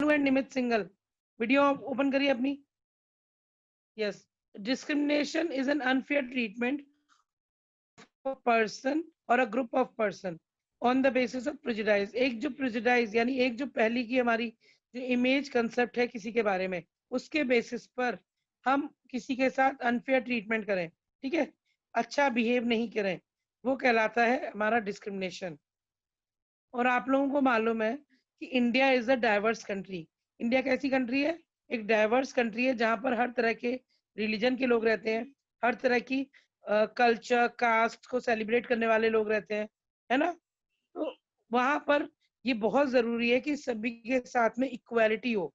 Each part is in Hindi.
And Nimit Singhal, video open करिए अपनी। Yes, discrimination is an unfair treatment person और a group of person on the basis of prejudice. एक जो प्रेजुडाइज यानी एक जो पहली की हमारी जो इमेज कंसेप्ट है किसी के बारे में, उसके बेसिस पर हम किसी के साथ अनफेयर ट्रीटमेंट करें, ठीक है, अच्छा बिहेव नहीं करें, वो कहलाता है हमारा डिस्क्रिमिनेशन। और आप लोगों को मालूम है कि India is a diverse country. India कैसी कंट्री है? एक डाइवर्स कंट्री है जहाँ पर हर तरह के रिलीजन के लोग रहते हैं, हर तरह की कल्चर कास्ट को सेलिब्रेट करने वाले लोग रहते हैं, है ना। तो वहां पर ये बहुत जरूरी है कि सभी के साथ में इक्वालिटी हो,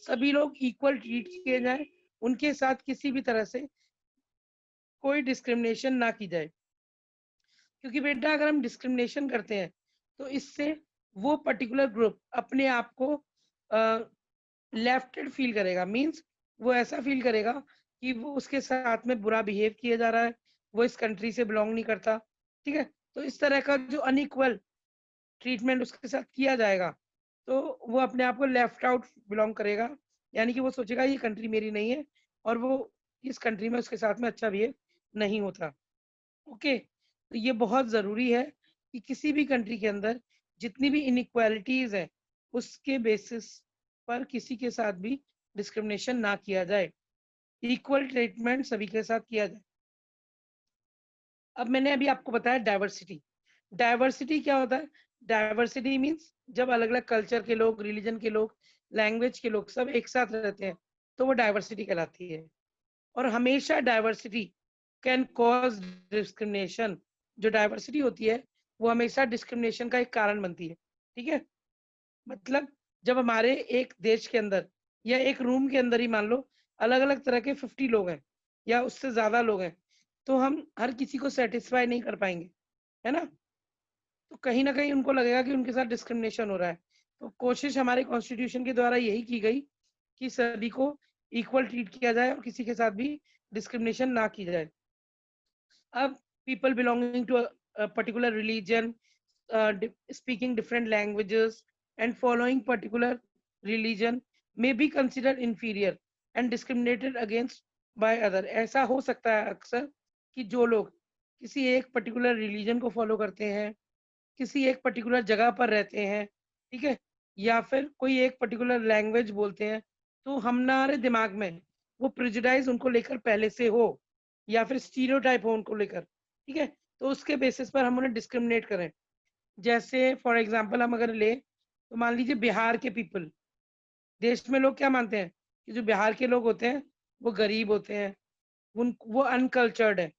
सभी लोग इक्वल ट्रीट किए जाएं, उनके साथ किसी भी तरह से कोई डिस्क्रिमिनेशन ना की जाए। क्योंकि बेटा अगर हम डिस्क्रिमिनेशन करते हैं तो इससे वो पर्टिकुलर ग्रुप अपने आप को लेफ्टेड फील करेगा। मींस वो ऐसा फील करेगा कि वो उसके साथ में बुरा बिहेव किया जा रहा है, वो इस कंट्री से बिलोंग नहीं करता, ठीक है। तो इस तरह का जो अनइक्वल ट्रीटमेंट उसके साथ किया जाएगा तो वो अपने आप को लेफ्ट आउट बिलोंग करेगा, यानी कि वो सोचेगा ये कंट्री मेरी नहीं है, और वो इस कंट्री में उसके साथ में अच्छा बिहेव नहीं होता। ओके, तो ये बहुत ज़रूरी है कि किसी भी कंट्री के अंदर जितनी भी इनइक्वालिटीज़ है उसके बेसिस पर किसी के साथ भी डिस्क्रिमिनेशन ना किया जाए, इक्वल ट्रीटमेंट सभी के साथ किया जाए। अब मैंने अभी आपको बताया डाइवर्सिटी। डाइवर्सिटी क्या होता है? डाइवर्सिटी मीन्स जब अलग अलग कल्चर के लोग, रिलीजन के लोग, लैंग्वेज के लोग सब एक साथ रहते हैं तो वो डाइवर्सिटी कहलाती है। और हमेशा डाइवर्सिटी कैन कॉज डिस्क्रिमिनेशन। जो डाइवर्सिटी होती है वो हमेशा डिस्क्रिमिनेशन का एक कारण बनती है, ठीक है। मतलब जब हमारे एक देश के अंदर या एक रूम के अंदर ही मान लो अलग अलग तरह के 50 लोग हैं या उससे ज्यादा लोग हैं, तो हम हर किसी को सेटिस्फाई नहीं कर पाएंगे, है ना। तो कहीं ना कहीं उनको लगेगा कि उनके साथ डिस्क्रिमिनेशन हो रहा है। तो कोशिश हमारे कॉन्स्टिट्यूशन के द्वारा यही की गई कि सभी को इक्वल ट्रीट किया जाए और किसी के साथ भी डिस्क्रिमिनेशन ना की जाए। अब people belonging to a particular religion, speaking different languages and following particular religion may be considered inferior and discriminated against by other। ऐसा हो सकता है अक्सर कि जो लोग किसी एक पर्टिकुलर रिलीजन को फॉलो करते हैं, किसी एक पर्टिकुलर जगह पर रहते हैं, ठीक है, या फिर कोई एक पर्टिकुलर लैंग्वेज बोलते हैं, तो हमारे दिमाग में वो प्रिजुडाइज उनको लेकर पहले से हो या फिर स्टीरियोटाइप हो उनको लेकर, ठीक है, तो उसके बेसिस पर हम उन्हें डिस्क्रिमिनेट करें। जैसे फॉर एग्जांपल हम अगर ले तो मान लीजिए बिहार के पीपल, देश में लोग क्या मानते हैं कि जो बिहार के लोग होते हैं वो गरीब होते हैं, उन वो अनकल्चर्ड है,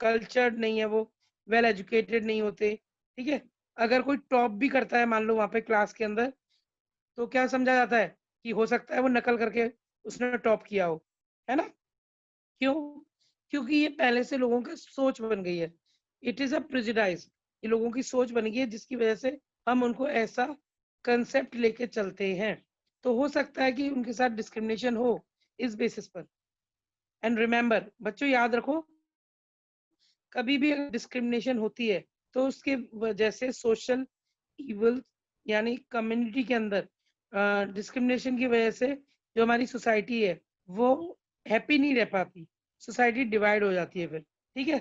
कल्चर्ड नहीं है, वो वेल एजुकेटेड नहीं होते, ठीक है। अगर कोई टॉप भी करता है मान लो वहाँ पे क्लास के अंदर, तो क्या समझा जाता है कि हो सकता है वो नकल करके उसने टॉप किया हो, है ना। क्यों? क्योंकि ये पहले से लोगों का सोच बन गई है। इट इज अ प्रेजुडाइज, ये लोगों की सोच बन गई है जिसकी वजह से हम उनको ऐसा कंसेप्ट लेके चलते हैं। तो हो सकता है कि उनके साथ डिस्क्रिमिनेशन हो इस बेसिस पर। एंड रिमेंबर बच्चों, याद रखो, कभी भी अगर डिस्क्रिमिनेशन होती है तो उसके वजह से सोशल इवल यानी कम्युनिटी के अंदर डिस्क्रिमिनेशन की वजह से जो हमारी सोसाइटी है वो हैप्पी नहीं रह पाती, सोसाइटी डिवाइड हो जाती है फिर, ठीक है।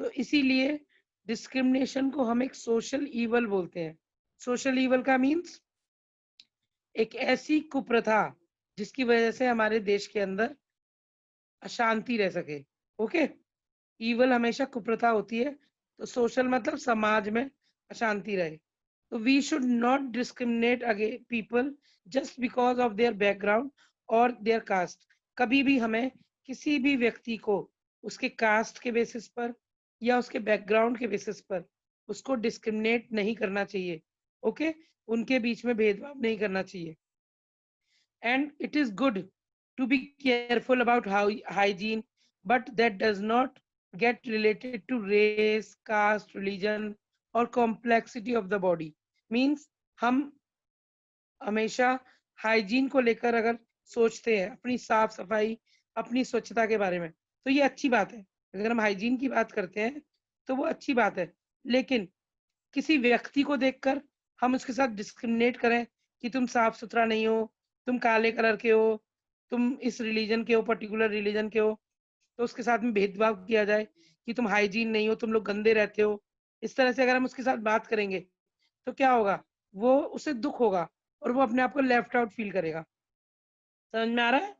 तो इसीलिए डिस्क्रिमिनेशन को हम एक सोशल ईवल बोलते हैं। सोशल ईवल का मीन्स एक ऐसी कुप्रथा जिसकी वजह से हमारे देश के अंदर अशांति रह सके। ओके, ईवल हमेशा कुप्रथा होती है, तो सोशल मतलब समाज में अशांति रहे। तो वी शुड नॉट डिस्क्रिमिनेट अगे people just because of their background और देयर कास्ट। कभी भी हमें किसी भी व्यक्ति को उसके कास्ट के बेसिस पर या उसके बैकग्राउंड के बेसिस पर उसको डिस्क्रिमिनेट नहीं करना चाहिए। ओके, उनके बीच में भेदभाव नहीं करना चाहिए। And it is good to be careful about how hygiene, but that does not get related to race, caste, religion or complexity of the body। Means हम हमेशा हाइजीन को लेकर अगर सोचते हैं, अपनी साफ सफाई, अपनी स्वच्छता के बारे में, तो ये अच्छी बात है। अगर हम हाइजीन की बात करते हैं तो वो अच्छी बात है, लेकिन किसी व्यक्ति को देखकर हम उसके साथ डिस्क्रिमिनेट करें, कि तुम साफ सुथरा नहीं हो, तुम काले कलर के हो, तुम इस रिलीजन के हो, पर्टिकुलर रिलीजन के हो, तो उसके साथ में भेदभाव किया जाए कि तुम हाइजीन नहीं हो, तुम लोग गंदे रहते हो। इस तरह से अगर हम उसके साथ बात करेंगे तो क्या होगा, वो उसे दुख होगा और वो अपने आप को लेफ्ट आउट फील करेगा। समझ में आ रहा है?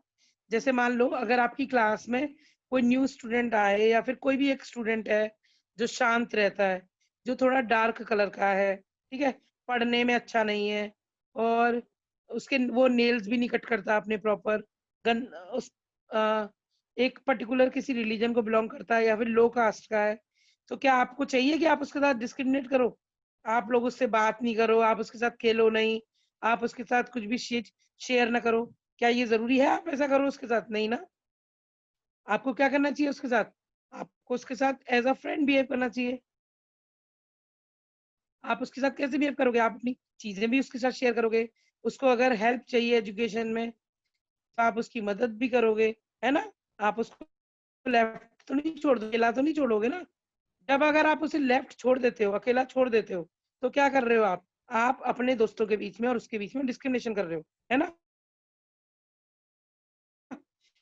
जैसे मान लो अगर आपकी क्लास में कोई न्यू स्टूडेंट आए या फिर कोई भी एक स्टूडेंट है जो शांत रहता है, जो थोड़ा डार्क कलर का है, ठीक है, पढ़ने में अच्छा नहीं है और उसके वो नेल्स भी नहीं कट करता अपने प्रॉपर, गन उस अ, एक पर्टिकुलर किसी रिलीजन को बिलोंग करता है या फिर लो कास्ट का है, तो क्या आपको चाहिए कि आप उसके साथ डिस्क्रिमिनेट करो? आप लोग उससे बात नहीं करो, आप उसके साथ खेलो नहीं, आप उसके साथ कुछ भी शेयर ना करो। क्या ये ज़रूरी है आप ऐसा करो उसके साथ? नहीं ना। आपको क्या करना चाहिए उसके साथ? आपको उसके साथ एज़ अ फ्रेंड बिहेव करना चाहिए। आप उसके साथ कैसे बिहेव करोगे? आप अपनी चीज़ें भी उसके साथ शेयर करोगे। उसको अगर हेल्प चाहिए एजुकेशन में, तो आप उसकी मदद भी करोगे, है ना? आप उसको लेफ्ट तो नहीं छोड़ दो, अकेला तो नहीं छोड़ोगे ना? जब अगर आप उसे लेफ्ट छोड़ देते हो, अकेला छोड़ देते हो, तो क्या कर रहे हो आप? आप अपने दोस्तों के बीच में और उसके बीच में डिस्क्रिमिनेशन कर रहे हो, है ना?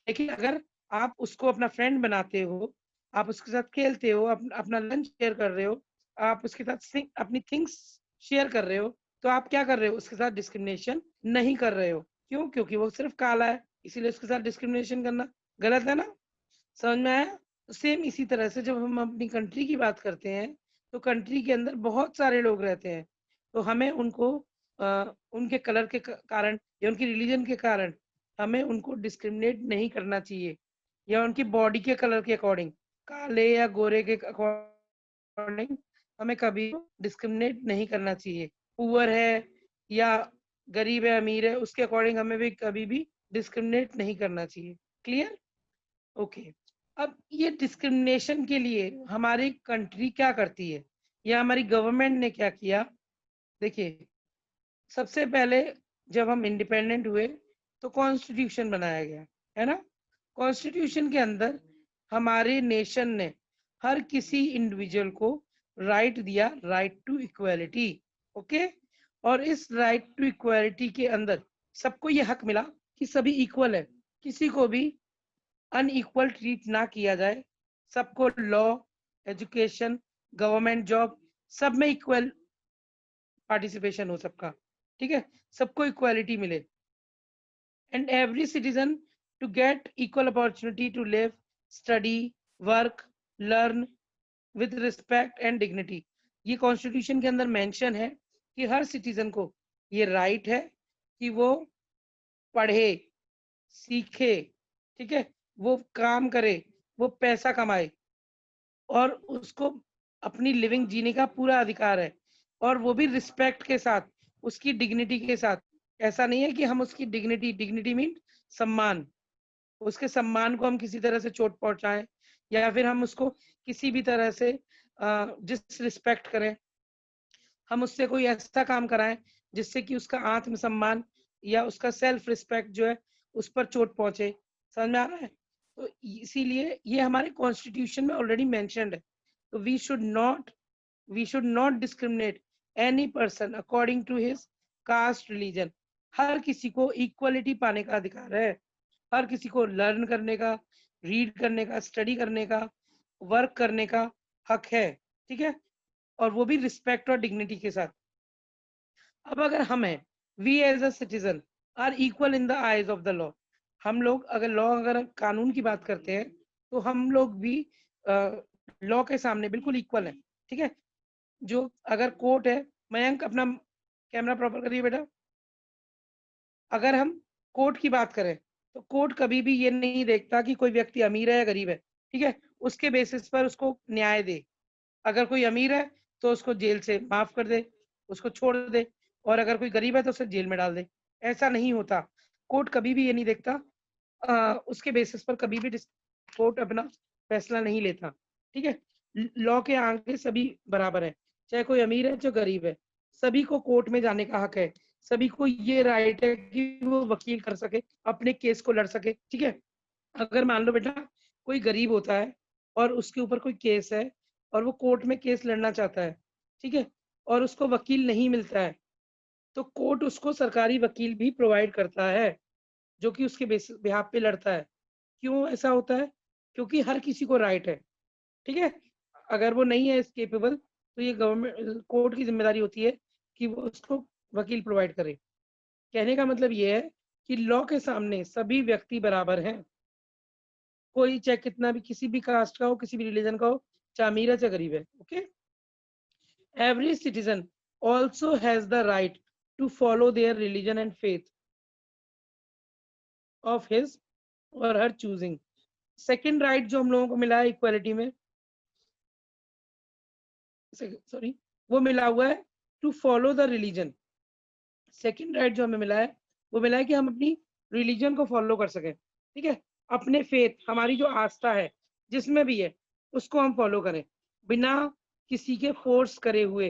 लेकिन अगर आप उसको अपना फ्रेंड बनाते हो, आप उसके साथ खेलते हो, अपना लंच शेयर कर रहे हो, आप उसके साथ अपनी थिंग्स शेयर कर रहे हो, तो आप क्या कर रहे हो? उसके साथ डिस्क्रिमिनेशन नहीं कर रहे हो। क्यों? क्योंकि वो सिर्फ़ काला है, इसीलिए उसके साथ डिस्क्रिमिनेशन करना गलत है ना? समझ में आया? तो सेम इसी तरह से जब हम अपनी कंट्री की बात करते हैं, तो कंट्री के अंदर बहुत सारे लोग रहते हैं। तो हमें उनको उनके कलर के कारण या उनकी रिलीजन के कारण हमें उनको डिस्क्रिमिनेट नहीं करना चाहिए या उनकी बॉडी के कलर के अकॉर्डिंग, काले या गोरे के अकॉर्डिंग हमें कभी डिस्क्रिमिनेट नहीं करना चाहिए। पुअर है या गरीब है, अमीर है, उसके अकॉर्डिंग हमें भी कभी भी डिस्क्रिमिनेट नहीं करना चाहिए। क्लियर? ओके। अब ये डिस्क्रिमिनेशन के लिए हमारी कंट्री क्या करती है या हमारी गवर्नमेंट ने क्या किया? देखिए, सबसे पहले जब हम इंडिपेंडेंट हुए तो कॉन्स्टिट्यूशन बनाया गया, है ना? कॉन्स्टिट्यूशन के अंदर हमारे नेशन ने हर किसी इंडिविजुअल को राइट दिया, राइट टू इक्वालिटी। ओके। और इस राइट टू इक्वालिटी के अंदर सबको ये हक मिला कि सभी इक्वल है, किसी को भी अनइक्वल ट्रीट ना किया जाए, सबको लॉ, एजुकेशन, गवर्नमेंट जॉब, सब में इक्वल पार्टिसिपेशन हो सबका, ठीक है? सबको इक्वालिटी मिले and every citizen to get equal opportunity to live, study, work, learn with respect and dignity. ये कॉन्स्टिट्यूशन के अंदर मेंशन है कि हर सिटीजन को ये राइट है कि वो पढ़े, सीखे, ठीक है? वो काम करे, वो पैसा कमाए और उसको अपनी लिविंग जीने का पूरा अधिकार है और वो भी रिस्पेक्ट के साथ, उसकी डिग्निटी के साथ। ऐसा नहीं है कि हम उसकी डिग्निटी, डिग्निटी मीन सम्मान, उसके सम्मान को हम किसी तरह से चोट पहुंचाएं या फिर हम उसको किसी भी तरह से डिसरिस्पेक्ट करें, हम उससे कोई ऐसा काम कराएं जिससे कि उसका आत्मसम्मान या उसका सेल्फ रिस्पेक्ट जो है उस पर चोट पहुंचे। समझ में आ रहा है? तो इसीलिए ये हमारे कॉन्स्टिट्यूशन में ऑलरेडी मेंशन्ड है। तो we should not discriminate any person according to his caste, religion. हर किसी को इक्वलिटी पाने का अधिकार है, हर किसी को लर्न करने का, रीड करने का, स्टडी करने का, वर्क करने का हक है, ठीक है? और वो भी रिस्पेक्ट और डिग्निटी के साथ। अब अगर हम हैं, we as a citizen are equal in the eyes of the law. हम लोग अगर कानून की बात करते हैं तो हम लोग भी लॉ के सामने बिल्कुल इक्वल है, ठीक है? जो अगर कोर्ट है, मयंक अपना कैमरा प्रॉपर करिए बेटा। अगर हम कोर्ट की बात करें तो कोर्ट कभी भी ये नहीं देखता कि कोई व्यक्ति अमीर है या गरीब है, ठीक है? उसके बेसिस पर उसको न्याय दे। अगर कोई अमीर है तो उसको जेल से माफ कर दे, उसको छोड़ दे, और अगर कोई गरीब है तो उसे जेल में डाल दे। ऐसा नहीं होता। कोर्ट कभी भी ये नहीं देखता, उसके बेसिस पर कभी भी कोर्ट अपना फैसला नहीं लेता, ठीक है? लॉ के आगे सभी बराबर है, चाहे कोई अमीर है चाहे गरीब है, सभी को कोर्ट में जाने का हक है, सभी को ये राइट है कि वो वकील कर सके, अपने केस को लड़ सके, ठीक है? अगर मान लो बेटा कोई गरीब होता है और उसके ऊपर कोई केस है और वो कोर्ट में केस लड़ना चाहता है, ठीक है? और उसको वकील नहीं मिलता है, तो कोर्ट उसको सरकारी वकील भी प्रोवाइड करता है, जो कि उसके बिहाफ पे लड़ता है। क्यों ऐसा होता है? क्योंकि हर किसी को राइट है, ठीक है? अगर वो नहीं है केपेबल, तो ये गवर्नमेंट कोर्ट की ज़िम्मेदारी होती है कि वो उसको वकील प्रोवाइड करे। कहने का मतलब ये है कि लॉ के सामने सभी व्यक्ति बराबर हैं। कोई चाहे कितना भी किसी भी कास्ट का हो, किसी भी रिलीजन का हो, चाहे अमीर है, चाहे गरीब है, okay? Every citizen also has the right to follow their religion and faith of his or her choosing. Second right जो हम लोगों को मिला है इक्वालिटी में, सॉरी, वो मिला हुआ है to follow the religion. Second right जो हमें मिला है, वो मिला है कि हम अपनी रिलीजन को फॉलो कर सकें, ठीक है? अपने फेथ, हमारी जो आस्था है जिसमें भी है, उसको हम फॉलो करें बिना किसी के फोर्स करे हुए,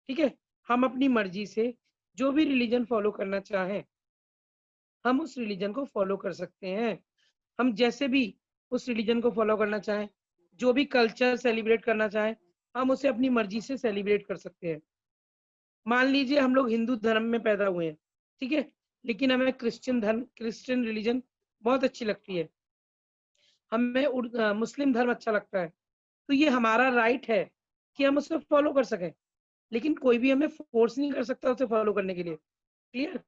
ठीक है? हम अपनी मर्जी से जो भी रिलीजन फॉलो करना चाहें, हम उस रिलीजन को फॉलो कर सकते हैं। हम जैसे भी उस रिलीजन को फॉलो करना चाहें, जो भी कल्चर सेलिब्रेट करना चाहें, हम उसे अपनी मर्जी से सेलिब्रेट कर सकते हैं। मान लीजिए हम लोग हिंदू धर्म में पैदा हुए हैं, ठीक है? लेकिन हमें क्रिश्चियन रिलीजन बहुत अच्छी लगती है। हमें मुस्लिम धर्म अच्छा लगता है। तो ये हमारा राइट है कि हम उसे फॉलो कर सकें। लेकिन कोई भी हमें फोर्स नहीं कर सकता उसे फॉलो करने के लिए। क्लियर?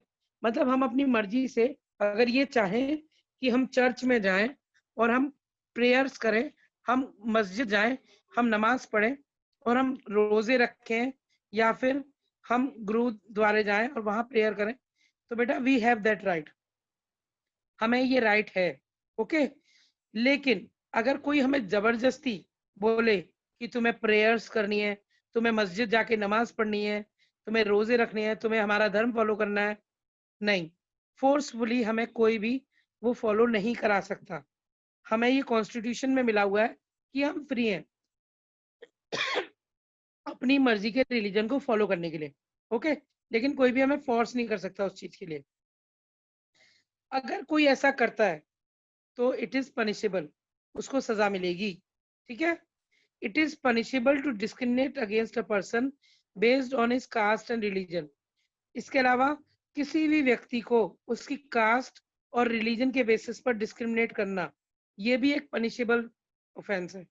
मतलब हम अपनी मर्जी से अगर ये चाहें कि हम चर्च में जाएं और हम प्रेयर्स करें, हम मस्जिद जाएं, हम नमाज पढ़ें और हम रोजे रखें, या फिर हम गुरुद्वारे जाएं और वहां प्रेयर करें, तो बेटा वी हैव दैट राइट, हमें ये राइट है, ओके? लेकिन अगर कोई हमें जबरदस्ती बोले कि तुम्हें प्रेयर्स करनी है, तुम्हें मस्जिद जाके नमाज पढ़नी है, तुम्हें रोजे रखने हैं, तुम्हें हमारा धर्म फॉलो करना है, नहीं, फोर्सफुली हमें कोई भी वो फॉलो नहीं करा सकता। हमें ये कॉन्स्टिट्यूशन में मिला हुआ है कि हम फ्री हैं अपनी मर्जी के रिलीजन को फॉलो करने के लिए, ओके? लेकिन कोई भी हमें फोर्स नहीं कर सकता उस चीज के लिए। अगर कोई ऐसा करता है तो इट इज पनिशेबल, उसको सजा मिलेगी, ठीक है? It is punishable to discriminate against a person based on his caste and religion. इसके अलावा किसी भी व्यक्ति को उसकी कास्ट और रिलीजन के बेसिस पर डिस्क्रिमिनेट करना, ये भी एक पनिशेबल ऑफेंस है।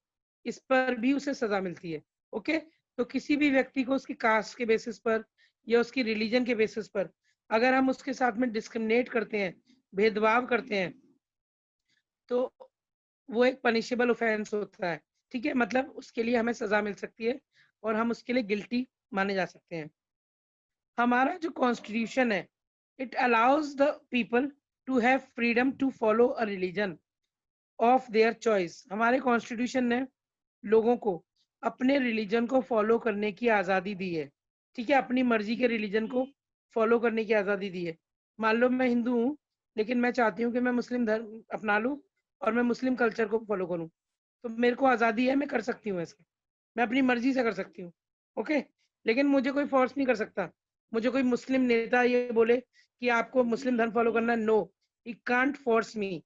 इस पर भी उसे सजा मिलती है, ओके? तो किसी भी व्यक्ति को उसकी कास्ट के बेसिस पर या उसकी रिलीजन के बेसिस पर अगर हम उसके साथ में डिस्क्रिमिनेट करते हैं, भेदभाव करते हैं, तो वो एक पनिशेबल ऑफेंस होता है, ठीक है? मतलब उसके लिए हमें सजा मिल सकती है और हम उसके लिए गिल्टी माने जा सकते हैं। हमारा जो कॉन्स्टिट्यूशन है, it allows the people to have freedom to follow a religion of their choice. हमारे कॉन्स्टिट्यूशन ने लोगों को अपने रिलीजन को फॉलो करने की आज़ादी दी है, ठीक है? अपनी मर्जी के रिलीजन को फॉलो करने की आज़ादी दी है। मान लो मैं हिंदू हूँ, लेकिन मैं चाहती हूँ कि मैं मुस्लिम धर्म अपना लूँ और मैं मुस्लिम कल्चर को फॉलो करूँ, तो मेरे को आज़ादी है, मैं कर सकती हूँ ऐसा, मैं अपनी मर्जी से कर सकती हूँ, ओके? लेकिन मुझे कोई फोर्स नहीं कर सकता। मुझे कोई मुस्लिम नेता ये बोले कि आपको मुस्लिम धर्म फॉलो करना है, no, he can't force me,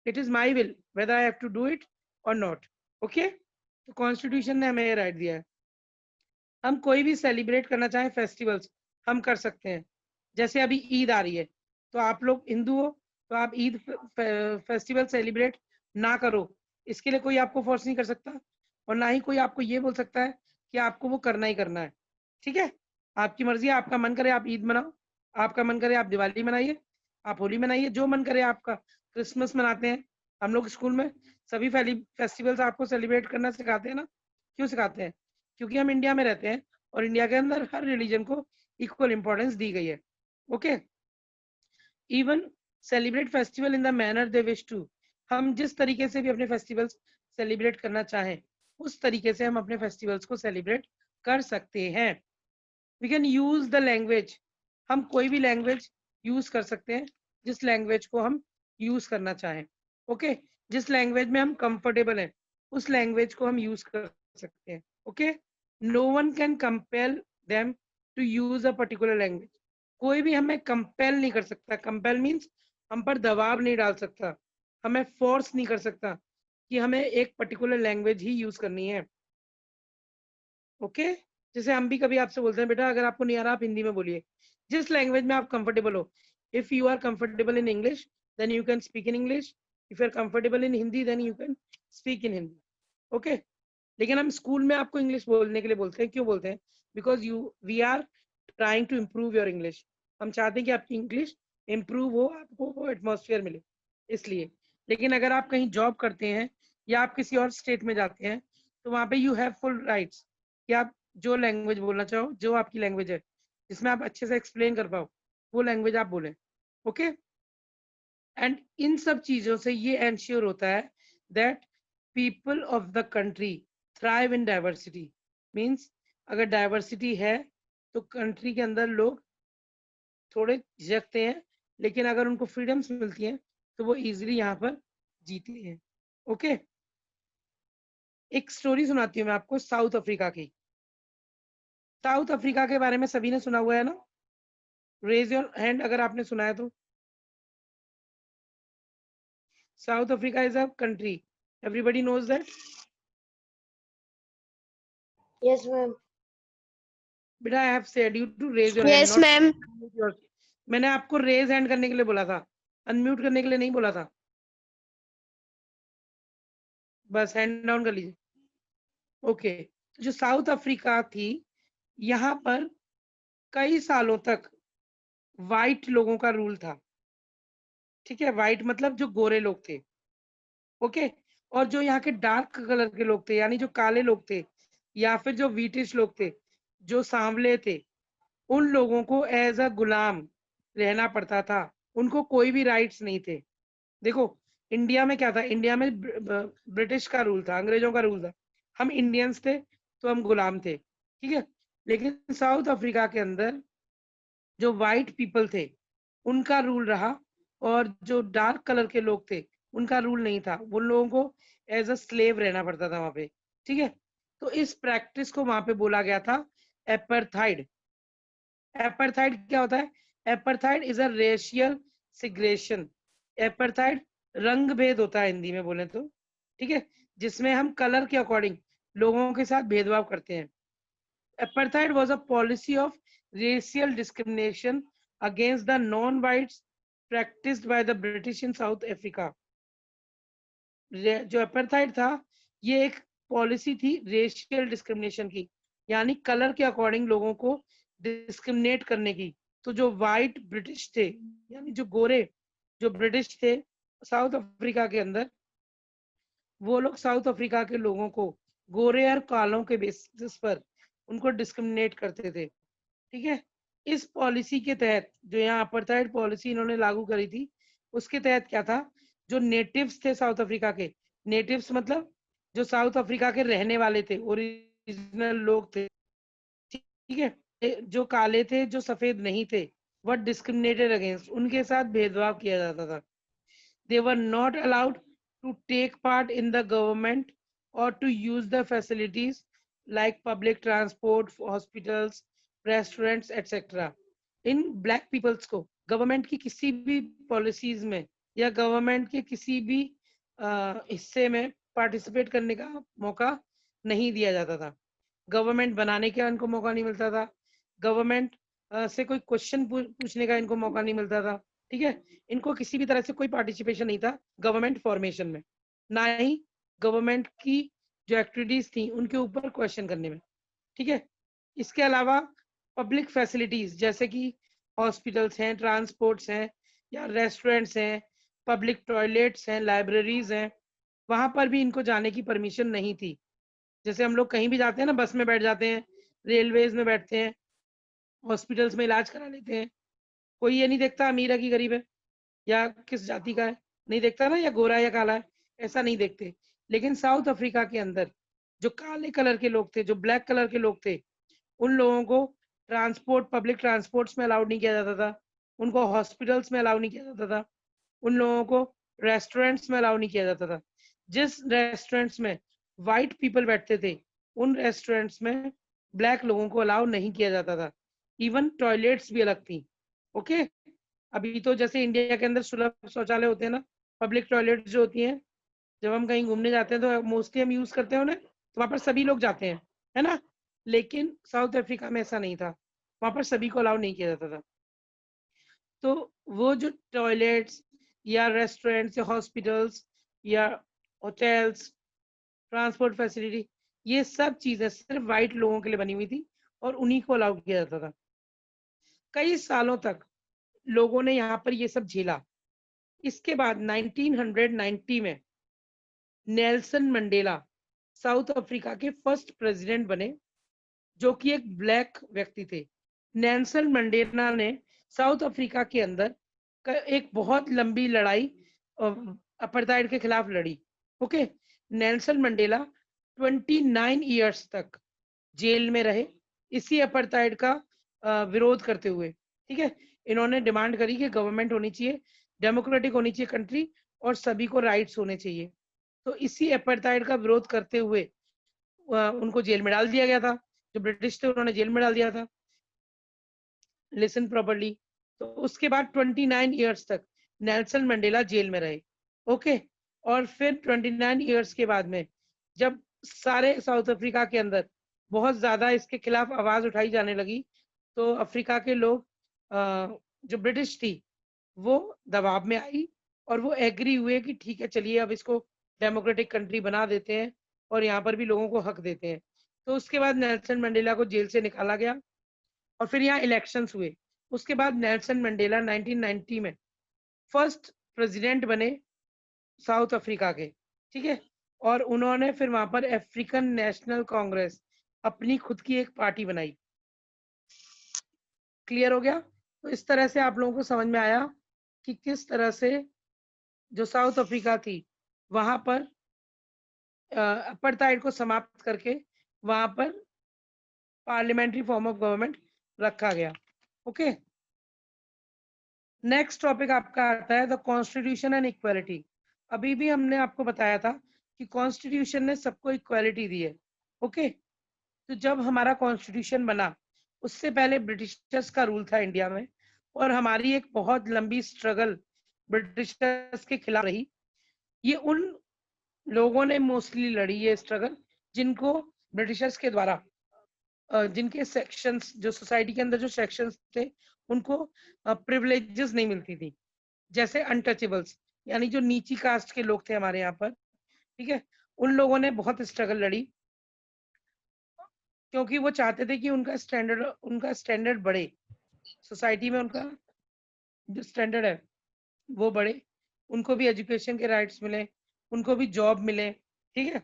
it is my will whether I have to do it और नॉट, ओके? तो कॉन्स्टिट्यूशन ने हमें ये राइट दिया है। हम कोई भी सेलिब्रेट करना चाहें फेस्टिवल्स, हम कर सकते हैं। जैसे अभी ईद आ रही है, तो आप लोग हिंदू हो, तो आप ईद फेस्टिवल सेलिब्रेट ना करो, इसके लिए कोई आपको फोर्स नहीं कर सकता, और ना ही कोई आपको ये बोल सकता है कि आपको वो करना ही करना है, ठीक है? आपकी मर्जी है, आपका मन करे आप ईद मनाओ, आपका मन करे आप दिवाली मनाइए, आप होली मनाइए, जो मन करे आपका। क्रिसमस मनाते हैं हम लोग स्कूल में, सभी फेस्टिवल्स आपको सेलिब्रेट करना सिखाते हैं ना। क्यों सिखाते हैं? क्योंकि हम इंडिया में रहते हैं और इंडिया के अंदर हर रिलीजन को इक्वल इंपॉर्टेंस दी गई है, okay? Even celebrate festival in the manner they wish to. हम जिस तरीके से भी अपने फेस्टिवल्स सेलिब्रेट करना चाहें, उस तरीके से हम अपने फेस्टिवल्स को सेलिब्रेट कर सकते हैं। We can use the language, हम कोई भी लैंग्वेज यूज कर सकते हैं जिस लैंग्वेज को हम यूज करना चाहें, ओके? जिस लैंग्वेज में हम कंफर्टेबल हैं, उस लैंग्वेज को हम यूज कर सकते हैं, okay? No one can compel them to use a particular language. कोई भी हमें कंपेल नहीं कर सकता। कंपेल मीन्स हम पर दबाव नहीं डाल सकता, हमें फोर्स नहीं कर सकता कि हमें एक पर्टिकुलर लैंग्वेज ही यूज करनी है, ओके? जैसे हम भी कभी आपसे बोलते हैं बेटा अगर आपको नहीं आ रहा आप हिंदी में बोलिए, जिस लैंग्वेज में आप कंफर्टेबल हो. If you are comfortable in English then you can speak in English. If you are comfortable in Hindi then you can speak in Hindi. Okay. लेकिन हम स्कूल में आपको इंग्लिश बोलने के लिए बोलते हैं. क्यों बोलते हैं? Because we are trying to improve your English. हम चाहते हैं कि आपकी इंग्लिश इम्प्रूव हो, आपको वो एटमोसफियर मिले, इसलिए. लेकिन अगर आप कहीं जॉब करते हैं या आप किसी और स्टेट में जाते हैं तो वहाँ पे यू हैव फुल राइट्स कि आप जो लैंग्वेज बोलना चाहो, जो आपकी लैंग्वेज है जिसमें आप अच्छे से एक्सप्लेन कर पाओ, वो लैंग्वेज आप बोलें. ओके. एंड इन सब चीजों से ये एंश्योर होता है that people of the country thrive in diversity. Means अगर डाइवर्सिटी है तो कंट्री के अंदर लोग थोड़े झिझकते हैं, लेकिन अगर उनको फ्रीडम्स मिलती हैं तो वो इजीली यहाँ पर जीते हैं. ओके. एक स्टोरी सुनाती हूँ मैं आपको साउथ अफ्रीका की. साउथ अफ्रीका के बारे में सभी ने सुना हुआ है ना? रेज योर हैंड अगर आपने सुना है तो. South Africa is a country. Everybody knows that. Yes, ma'am. बेटा I have said you to raise your hand, Yes, not ma'am. Your. मैंने आपको रेज हैंड करने के लिए बोला था, अनम्यूट करने के लिए नहीं बोला था. बस हैंड डाउन कर लीजिए. ओके. तो जो साउथ अफ्रीका थी, यहाँ पर कई सालों तक वाइट लोगों का रूल था. ठीक है. वाइट मतलब जो गोरे लोग थे. ओके. और जो यहाँ के डार्क कलर के लोग थे, यानी जो काले लोग थे या फिर जो व्हीटिश लोग थे, जो सांवले थे, उन लोगों को एज अ गुलाम रहना पड़ता था. उनको कोई भी राइट्स नहीं थे. देखो इंडिया में क्या था, इंडिया में ब्रिटिश का रूल था, अंग्रेजों का रूल था. हम इंडियंस थे तो हम गुलाम थे. ठीक है. लेकिन साउथ अफ्रीका के अंदर जो वाइट पीपल थे उनका रूल रहा, और जो डार्क कलर के लोग थे उनका रूल नहीं था. उन लोगों को एज अ स्लेव रहना पड़ता था वहां पे. ठीक है. तो इस प्रैक्टिस को वहां पे बोला गया था एपरथाइड. एपरथाइड क्या होता है? एपरथाइड इज अ रेशियल सिग्रेशन. एपरथाइड रंग भेद होता है हिंदी में बोले तो. ठीक है. जिसमें हम कलर के अकॉर्डिंग लोगों के साथ भेदभाव करते हैं. Apartheid was a policy of racial discrimination against the non-whites practiced by the British in South Africa. जो अपार्थाइड था ये एक पॉलिसी थी रेशियल डिस्क्रिमिनेशन की, यानी कलर के अकॉर्डिंग लोगों को डिस्क्रिमिनेट करने की. तो जो वाइट ब्रिटिश थे, यानी जो गोरे जो ब्रिटिश थे साउथ अफ्रीका के अंदर, वो लोग साउथ अफ्रीका के लोगों को गोरे और कालों के बेसिस पर उनको डिस्क्रिमिनेट करते थे. ठीक है. इस पॉलिसी के तहत जो यहाँ अपार्थाइड पॉलिसी इन्होंने लागू करी थी, उसके तहत क्या था, जो नेटिव्स थे साउथ अफ्रीका के, नेटिव्स मतलब जो साउथ अफ्रीका के रहने वाले थे, ओरिजिनल लोग थे. ठीक है. जो काले थे, जो सफेद नहीं थे, वह डिस्क्रिमिनेटेड अगेंस्ट, उनके साथ भेदभाव किया जाता था. They were not allowed to take part in the government or to use the facilities like public transport, hospitals, restaurants, etc. In black peoples को गवर्नमेंट की किसी भी पॉलिसीज में या गवर्नमेंट के किसी भी हिस्से में पार्टिसिपेट करने का मौका नहीं दिया जाता था. गवर्नमेंट बनाने का इनको मौका नहीं मिलता था. गवर्नमेंट से कोई क्वेश्चन पूछने का इनको मौका नहीं मिलता था. ठीक है. इनको किसी भी तरह से कोई पार्टिसिपेशन नहीं था गवर्नमेंट फॉर्मेशन में, ना ही गवर्नमेंट की जो एक्टिविटीज थी उनके ऊपर क्वेश्चन करने में. ठीक है. इसके अलावा पब्लिक फैसिलिटीज जैसे कि हॉस्पिटल्स हैं, ट्रांसपोर्ट्स हैं, या रेस्टोरेंट्स हैं, पब्लिक टॉयलेट्स हैं, लाइब्रेरीज हैं, वहां पर भी इनको जाने की परमिशन नहीं थी. जैसे हम लोग कहीं भी जाते हैं ना, बस में बैठ जाते हैं, रेलवेज में बैठते हैं, हॉस्पिटल्स में इलाज करा लेते हैं, कोई ये नहीं देखता अमीर है कि गरीब है या किस जाति का है, नहीं देखता ना, या गोरा है या काला है, ऐसा नहीं देखते. लेकिन साउथ अफ्रीका के अंदर जो काले कलर के लोग थे, जो ब्लैक कलर के लोग थे, उन लोगों को ट्रांसपोर्ट, पब्लिक ट्रांसपोर्ट्स में अलाउड नहीं किया जाता था. उनको हॉस्पिटल्स में अलाउ नहीं किया जाता था. उन लोगों को रेस्टोरेंट्स में अलाउ नहीं किया जाता था. जिस रेस्टोरेंट्स में वाइट पीपल बैठते थे, उन रेस्टोरेंट्स में ब्लैक लोगों को अलाउ नहीं किया जाता था. इवन टॉयलेट्स भी अलग थी. ओके. अभी तो जैसे इंडिया के अंदर सुलभ शौचालय होते हैं ना, पब्लिक टॉयलेट जो होती हैं, जब हम कहीं घूमने जाते हैं तो मोस्टली हम यूज करते हैं उन्हें, तो वहां पर सभी लोग जाते हैं, है ना. लेकिन साउथ अफ्रीका में ऐसा नहीं था. वहां पर सभी को अलाउ नहीं किया जाता था. तो वो जो टॉयलेट्स या रेस्टोरेंट्स या हॉस्पिटल्स या होटल्स, ट्रांसपोर्ट फैसिलिटी, ये सब चीजें सिर्फ वाइट लोगों के लिए बनी हुई थी और उन्हीं को अलाउ किया जाता था। कई सालों तक लोगों ने यहाँ पर ये सब झेला। इसके बाद 1990 में नेल्सन मंडेला साउथ अफ्रीका के फर्स्ट प्रेसिडेंट बने, जो कि एक ब्लैक व्यक्ति थे। नेल्सन मंडेला ने साउथ अफ्रीका के अंदर एक बहुत लंबी लड़ाई अपार्थाइड के खिलाफ लड़ी। ओके, नेल्सन मंडेला 29 इयर्स तक जेल में रहे इसी अपार्थाइड का विरोध करते हुए। ठीक है, इन्होंने डिमांड करी कि गवर्नमेंट होनी चाहिए, डेमोक्रेटिक होनी चाहिए कंट्री, और सभी को राइट्स होने चाहिए। तो इसी अपार्थाइड का विरोध करते हुए उनको जेल में डाल दिया गया था। जो ब्रिटिश थे उन्होंने जेल में डाल दिया था। Listen properly. तो उसके बाद 29 इयर्स तक नेल्सन मंडेला जेल में रहे। ओके, और फिर 29 इयर्स के बाद में जब सारे साउथ अफ्रीका के अंदर बहुत ज्यादा इसके खिलाफ आवाज उठाई जाने लगी, तो अफ्रीका के लोग जो ब्रिटिश थी वो दबाव में आई और वो एग्री हुए कि ठीक है, चलिए अब इसको डेमोक्रेटिक कंट्री बना देते हैं और यहाँ पर भी लोगों को हक देते हैं। तो उसके बाद नेल्सन मंडेला को जेल से निकाला गया और फिर यहाँ इलेक्शंस हुए। उसके बाद नेल्सन मंडेला 1990 में फर्स्ट प्रेसिडेंट बने साउथ अफ्रीका के। ठीक है, और उन्होंने फिर वहां पर अफ्रीकन नेशनल कांग्रेस अपनी खुद की एक पार्टी बनाई। क्लियर हो गया? तो इस तरह से आप लोगों को समझ में आया कि किस तरह से जो साउथ अफ्रीका थी वहां पर अपार्थाइड को समाप्त करके वहां पर पार्लियामेंट्री फॉर्म ऑफ गवर्नमेंट रखा गया। ओके, नेक्स्ट टॉपिक आपका आता है द कॉन्स्टिट्यूशन एंड इक्वालिटी। अभी भी हमने आपको बताया था कि कॉन्स्टिट्यूशन ने सबको इक्वालिटी दी है। ओके, तो जब हमारा कॉन्स्टिट्यूशन बना उससे पहले ब्रिटिशर्स का रूल था इंडिया में, और हमारी एक बहुत लंबी स्ट्रगल ब्रिटिशर्स के खिलाफ रही। ये उन लोगों ने मोस्टली लड़ी ये स्ट्रगल जिनको ब्रिटिशर्स के द्वारा जिनके सेक्शंस, जो सोसाइटी के अंदर जो सेक्शंस थे, उनको प्रिविलेजेस नहीं मिलती थी, जैसे अनटचेबल्स, यानी जो नीची कास्ट के लोग थे हमारे यहाँ पर। ठीक है, उन लोगों ने बहुत स्ट्रगल लड़ी क्योंकि वो चाहते थे कि उनका स्टैंडर्ड बढ़े, सोसाइटी में उनका जो स्टैंडर्ड है वो बढ़े, उनको भी एजुकेशन के राइट्स मिले, उनको भी जॉब मिले। ठीक है,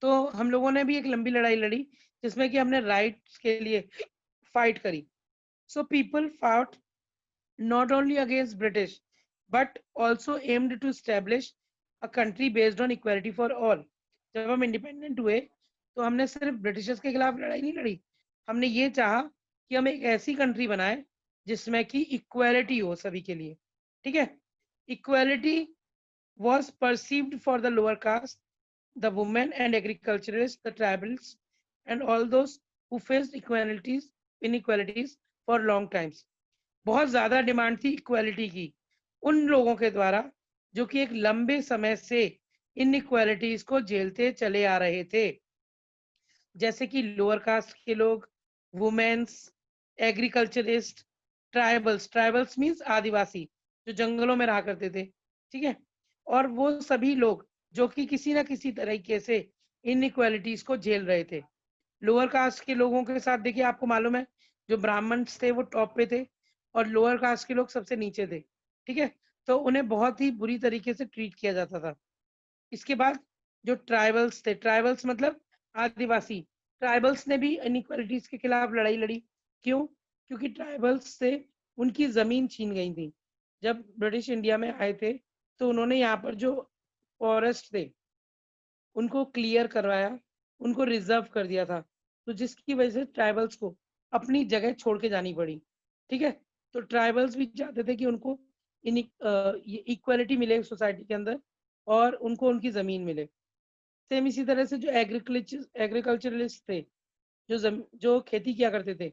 तो हम लोगों ने भी एक लंबी लड़ाई लड़ी जिसमें कि हमने राइट्स के लिए फाइट करी। So people fought not only against British but also aimed to establish a country based on equality for all। जब हम इंडिपेंडेंट हुए तो हमने सिर्फ ब्रिटिशर्स के खिलाफ लड़ाई नहीं लड़ी, हमने ये चाहा कि हम एक ऐसी कंट्री बनाए जिसमें कि इक्वालिटी हो सभी के लिए। ठीक है, equality was perceived for the lower caste, the women and agriculturists, the tribals, and all those who faced inequalities for long times। बहुत ज्यादा डिमांड थी इक्वालिटी की उन लोगों के द्वारा जो कि एक लंबे समय से इनइक्वालिटीज को झेलते चले आ रहे थे, जैसे कि लोअर कास्ट के लोग, womens, agriculturist, tribals. Tribals means आदिवासी जो जंगलों में रहा करते थे। ठीक है, और वो सभी लोग जो कि किसी ना किसी तरीके से इनइक्वालिटीज को झेल रहे थे। लोअर कास्ट के लोगों के साथ देखिए, आपको मालूम है जो ब्राह्मण्स थे वो टॉप पे थे और लोअर कास्ट के लोग सबसे नीचे थे। ठीक है, तो उन्हें बहुत ही बुरी तरीके से ट्रीट किया जाता था। इसके बाद जो ट्राइबल्स थे, ट्राइबल्स मतलब आदिवासी, ट्राइबल्स ने भी इनइक्वालिटीज के खिलाफ लड़ाई लड़ी। क्यों? क्योंकि ट्राइबल्स से उनकी जमीन छीन गई थी। जब ब्रिटिश इंडिया में आए थे तो उन्होंने यहाँ पर जो फॉरेस्ट थे उनको क्लियर करवाया, उनको रिजर्व कर दिया था, तो जिसकी वजह से ट्राइबल्स को अपनी जगह छोड़ के जानी पड़ी। ठीक है, तो ट्राइबल्स भी चाहते थे कि उनको इक्वालिटी मिले सोसाइटी के अंदर और उनको उनकी जमीन मिले। सेम इसी तरह से जो एग्रीकल्चरलिस्ट थे, जो खेती किया करते थे,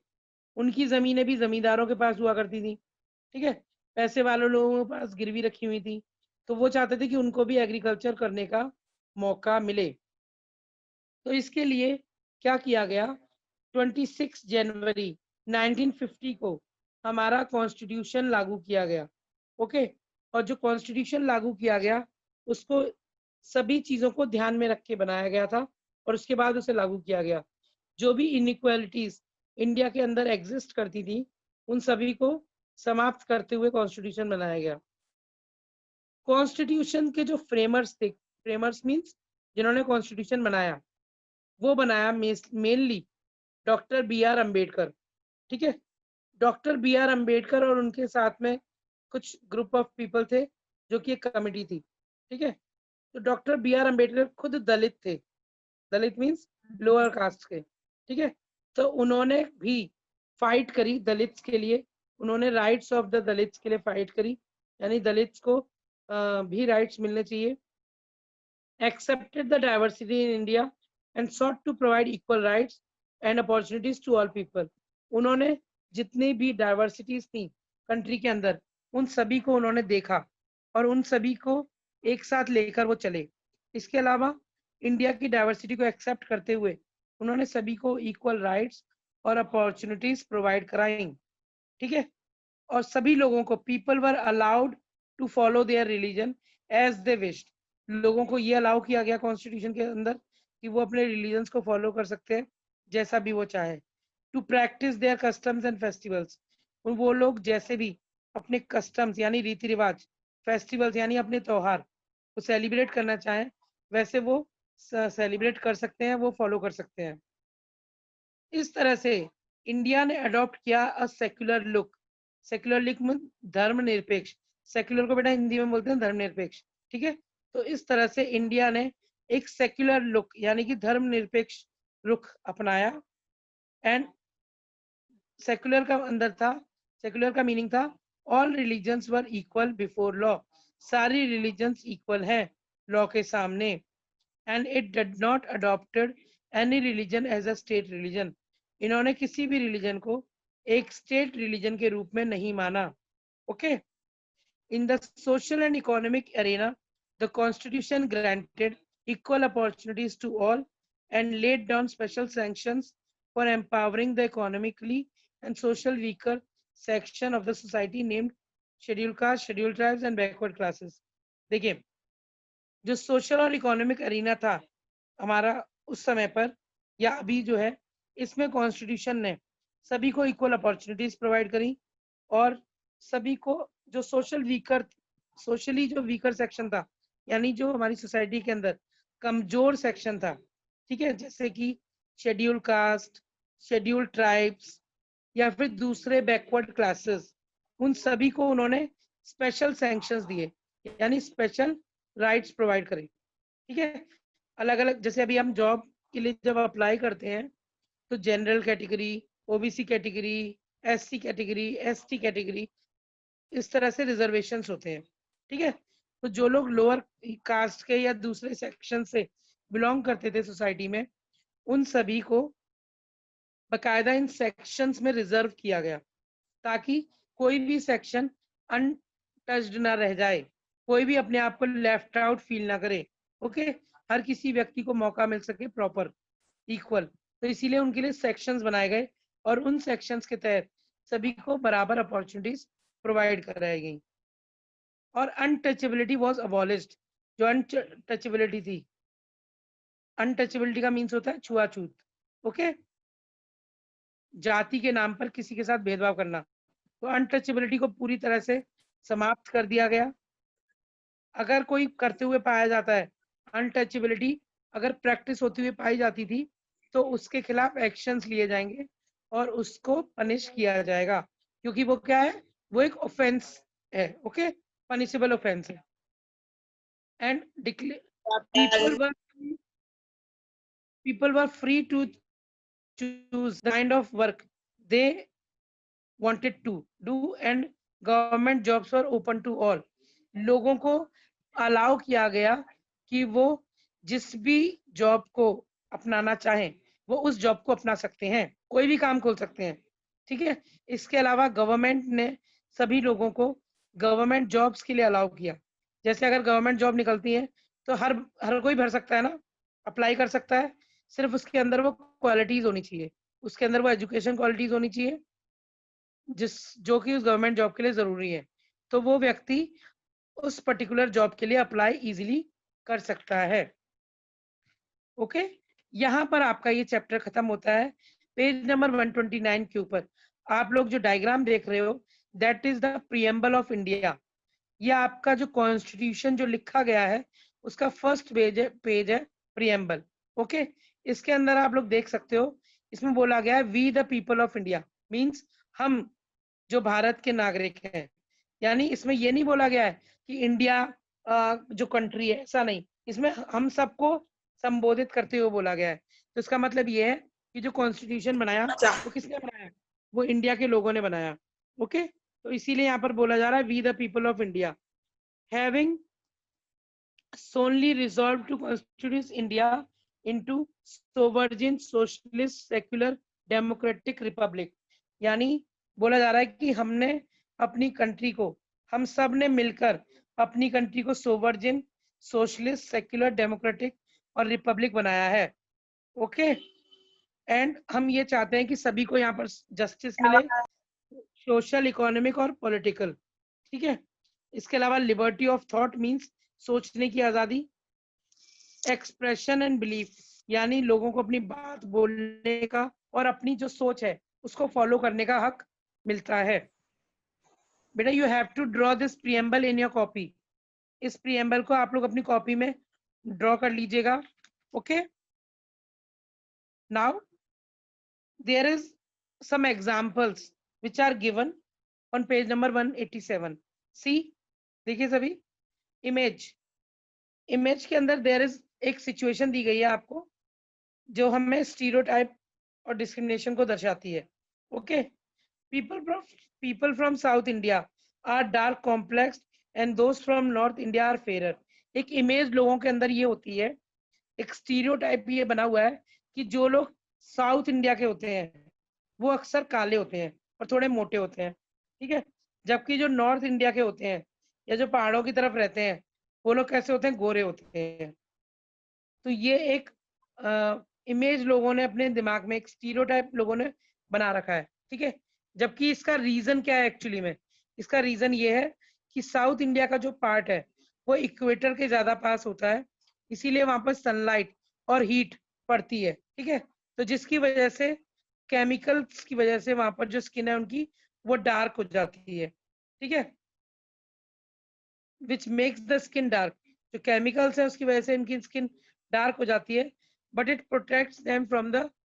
उनकी जमीनें भी जमींदारों के पास हुआ करती थी। ठीक है, पैसे वाले लोगों के पास गिरवी रखी हुई थी, तो वो चाहते थे कि उनको भी एग्रीकल्चर करने का मौका मिले। तो इसके लिए क्या किया गया, 26 जनवरी 1950 को हमारा कॉन्स्टिट्यूशन लागू किया गया। ओके, और जो कॉन्स्टिट्यूशन लागू किया गया उसको सभी चीजों को ध्यान में रख के बनाया गया था और उसके बाद उसे लागू किया गया। जो भी इनइक्वालिटीज इंडिया के अंदर एग्जिस्ट करती थी उन सभी को समाप्त करते हुए कॉन्स्टिट्यूशन बनाया गया। कॉन्स्टिट्यूशन के जो फ्रेमर्स थे, फ्रेमर्स मीन्स जिन्होंने कॉन्स्टिट्यूशन बनाया, वो बनाया mainly doctor B R Ambedkar. ठीक है, डॉक्टर बी आर अम्बेडकर और उनके साथ में कुछ ग्रुप ऑफ पीपल थे जो कि एक कमेटी थी। ठीक है, तो डॉक्टर बी आर अम्बेडकर खुद दलित थे, दलित मीन्स लोअर कास्ट के। ठीक है, तो उन्होंने भी फाइट करी दलित्स के लिए, उन्होंने राइट्स ऑफ द दलित्स के लिए फाइट करी, यानी दलित्स को भी राइट्स मिलने चाहिए। accepted the diversity in India and sought to provide equal rights and opportunities to all people। उन्होंने जितनी भी डाइवर्सिटीज थी कंट्री के अंदर उन सभी को उन्होंने देखा और उन सभी को एक साथ लेकर वो चले। इसके अलावा इंडिया की डाइवर्सिटी को एक्सेप्ट करते हुए उन्होंने सभी को इक्वल राइट्स और अपॉर्चुनिटीज प्रोवाइड कराई। ठीक है, और सभी लोगों को people were allowed to follow their religion as they wished. लोगों को ये अलाउ किया गया कॉन्स्टिट्यूशन के अंदर कि वो अपने रिलीजन्स को फॉलो कर सकते हैं जैसा भी वो चाहे। To practise their customs and festivals, वो लोग जैसे भी अपने कस्टम्स यानी रीति रिवाज, फेस्टिवल्स यानी अपने त्योहार को सेलिब्रेट करना चाहें वैसे वो सेलिब्रेट कर सकते हैं, वो फॉलो कर सकते हैं। इस तरह से इंडिया ने अडॉप्ट किया a secular look. Secular look में धर्मनिरपेक्ष, सेक्युलर को बेटा हिंदी में बोलते हैं धर्मनिरपेक्ष। ठीक है, तो इस तरह से इंडिया ने एक सेक्युलर लुक यानी कि धर्मनिरपेक्ष रुख अपनाया। एंड सेक्युलर का अंदर था, सेक्युलर का मीनिंग था all religions were equal before law, सारी रिलीजन्स इक्वल हैं लॉ के सामने। And it did not adopted any religion as a state religion, इन्होंने किसी भी रिलीजन को एक स्टेट रिलीजन के रूप में नहीं माना। Okay, in the social and economic Arena the constitution granted equal opportunities to all and laid down special sanctions for empowering the economically and social weaker section of the society named scheduled caste, scheduled tribes and backward classes। देखिए, जो सोशल और इकोनॉमिक अरीना था हमारा उस समय पर या अभी जो है, इसमें कॉन्स्टिट्यूशन ने सभी को इक्वल अपॉर्चुनिटीज प्रोवाइड करी और सभी को जो सोशली जो वीकर सेक्शन था यानी जो हमारी सोसाइटी के अंदर कमजोर सेक्शन था, ठीक है, जैसे कि शेड्यूल कास्ट, शेड्यूल ट्राइब्स या फिर दूसरे बैकवर्ड क्लासेस, उन सभी को उन्होंने स्पेशल सैंक्शंस दिए यानी स्पेशल राइट्स प्रोवाइड करे। ठीक है, अलग अलग जैसे अभी हम जॉब के लिए जब अप्लाई करते हैं तो general category, OBC category, SC category, ST category, इस तरह से रिजर्वेशंस होते हैं। ठीक है, तो जो लोग लोअर कास्ट के या दूसरे सेक्शन से बिलोंग करते थे सोसाइटी में, उन सभी को बकायदा इन सेक्शंस में रिजर्व किया गया ताकि कोई भी सेक्शन अनटच्ड ना रह जाए, कोई भी अपने आप को लेफ्ट आउट फील ना करे। ओके, हर किसी व्यक्ति को मौका मिल सके प्रॉपर इक्वल, तो इसीलिए उनके लिए सेक्शंस बनाए गए और उन सेक्शंस के तहत सभी को बराबर अपॉर्चुनिटीज प्रोवाइड कराई गई। और अनटचेबिलिटी वाज अबॉलिश्ड, जो अनटचेबिलिटी थी, अनटचेबिलिटी का मीन्स होता है छुआछूत। ओके, जाति के नाम पर किसी के साथ भेदभाव करना, तो अनटचेबिलिटी को पूरी तरह से समाप्त कर दिया गया। अगर कोई करते हुए पाया जाता है अनटचेबिलिटी, अगर प्रैक्टिस होती हुई पाई जाती थी तो उसके खिलाफ एक्शंस लिए जाएंगे और उसको पनिश किया जाएगा, क्योंकि वो क्या है, वो एक ऑफेंस है। ओके, पनिशेबल ऑफेंस है। And people were people were free to choose the kind of work they wanted to do and government jobs were open to all। लोगों को अलाउ किया गया कि वो जिस भी जॉब को अपनाना चाहें वो उस जॉब को अपना सकते हैं, कोई भी काम खोल सकते हैं। ठीक है, इसके अलावा गवर्नमेंट ने सभी लोगों को गवर्नमेंट जॉब्स के लिए अलाउ किया। जैसे अगर गवर्नमेंट जॉब निकलती है तो हर हर कोई भर सकता है ना, अप्लाई कर सकता है, सिर्फ उसके अंदर वो क्वालिटीज होनी चाहिए, उसके अंदर वो एजुकेशन क्वालिटीज होनी चाहिए, जो कि उस गवर्नमेंट जॉब के लिए जरूरी है, तो वो व्यक्ति उस पर्टिकुलर जॉब के लिए अप्लाई इजीली कर सकता है। ओके, यहाँ पर आपका ये चैप्टर खत्म होता है। पेज नंबर 129 के ऊपर आप लोग जो डायग्राम देख रहे हो, that is the preamble of India. ये आपका जो कॉन्स्टिट्यूशन जो लिखा गया है उसका फर्स्ट पेज है प्रियम्बल। ओके, इसके अंदर आप लोग देख सकते हो, इसमें बोला गया है we the people of India, means हम जो भारत के नागरिक हैं। यानी इसमें ये नहीं बोला गया है कि इंडिया जो कंट्री है, ऐसा नहीं, इसमें हम सबको संबोधित करते हुए बोला गया है। तो इसका मतलब ये है कि जो कॉन्स्टिट्यूशन बनाया अच्छा, वो किसने बनाया, वो इंडिया के लोगों ने बनाया। ओके, तो इसीलिए यहाँ पर बोला जा रहा है we the people of India having solely resolved to constitute India into sovereign socialist secular democratic republic। यानी बोला जा रहा है कि हमने अपनी कंट्री को, हम सब ने मिलकर अपनी कंट्री को सोवर्जिन सोशलिस्ट सेक्युलर डेमोक्रेटिक और रिपब्लिक बनाया है। ओके, एंड हम ये चाहते हैं कि सभी को यहाँ पर जस्टिस मिले, सोशल, इकोनॉमिक और पॉलिटिकल। ठीक है, इसके अलावा लिबर्टी ऑफ थॉट मींस सोचने की आजादी, एक्सप्रेशन एंड बिलीफ यानी लोगों को अपनी बात बोलने का और अपनी जो सोच है उसको फॉलो करने का हक मिलता है। बेटा you have to draw this preamble in your copy. इस प्रियम्बल को आप लोग अपनी कॉपी में ड्रॉ कर लीजिएगा। Okay, now there is some examples which are given on page number 187। See, देखिए सभी, इमेज, इमेज के अंदर देयर इज एक सिचुएशन दी गई है आपको जो हमें स्टीरियोटाइप और डिस्क्रिमिनेशन को दर्शाती है। Okay, people from South India are dark complex and दोस्त from North India are fair. एक इमेज लोगों के अंदर ये होती है, एक स्टीरियोटाइप ये बना हुआ है कि जो लोग साउथ इंडिया के होते हैं वो अक्सर काले होते हैं और थोड़े मोटे होते हैं। ठीक है, जबकि जो नॉर्थ इंडिया के होते हैं या जो पहाड़ों की तरफ रहते हैं वो लोग कैसे होते हैं, गोरे होते हैं। तो ये एक इमेज लोगों ने अपने दिमाग में, एक स्टीरियोटाइप लोगों ने बना रखा है। ठीक है, जबकि इसका रीजन क्या है एक्चुअली में, इसका रीजन ये है कि साउथ इंडिया का जो पार्ट है वो इक्वेटर के ज्यादा पास होता है, इसीलिए वहां पर सनलाइट और हीट पड़ती है। ठीक है, तो जिसकी वजह से केमिकल्स की वजह से वहां पर जो स्किन है उनकी वो डार्क हो जाती है। ठीक है, which makes the skin dark, जो केमिकल्स है उसकी वजह से इनकी स्किन डार्क हो जाती है, but it protects them from the